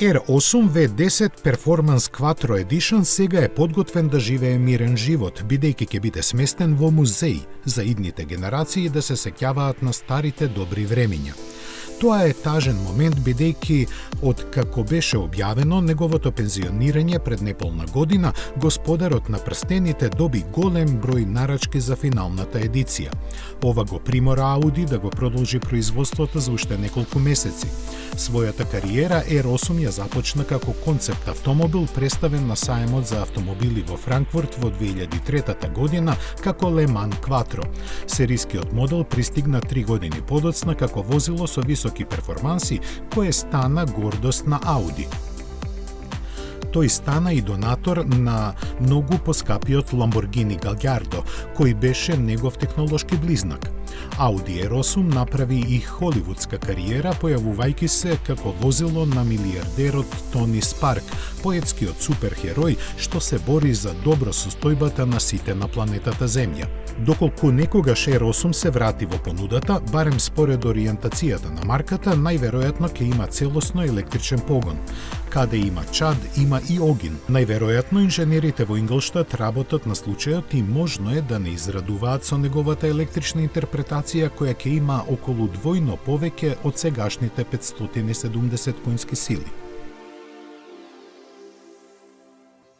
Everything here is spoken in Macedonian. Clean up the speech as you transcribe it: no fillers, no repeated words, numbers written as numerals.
R8 V10 Performance Quattro Edition сега е подготвен да живее мирен живот, бидејќи ќе биде сместен во музеј за идните генерации да се сеќаваат на старите добри времиња. Тоа е тажен момент бидејќи од како беше објавено неговото пензионирање пред неполна година, Господарот на прстените доби голем број нарачки за финалната едиција. Ова го примора Ауди да го продолжи производството за уште неколку месеци. Својата кариера R8 ја започна како концепт автомобил представен на сајмот за автомобили во Франкфурт во 2003 година како Le Mans Quattro. Серискиот модел пристигна 3 години подоцна како возило со високи перформанси, кое стана гордост на Ауди. Тој стана и донатор на многу поскапиот Lamborghini Gallardo, кој беше негов технолошки близнак. Audi R8 направи и холивудска кариера, појавувајќи се како возило на милиардерот Тони Спарк, поетскиот суперхерој што се бори за добро состојбата на сите на планетата Земја. Доколку некогаш R8 се врати во понудата, барем според ориентацијата на марката, најверојатно ќе има целосно електричен погон. Каде има чад, има и огин. Најверојатно инженерите во Инглштад работат на случајот и можно е да не израдуваат со неговата електрична интерпретација која ќе има околу двојно повеќе од сегашните 570 конски сили.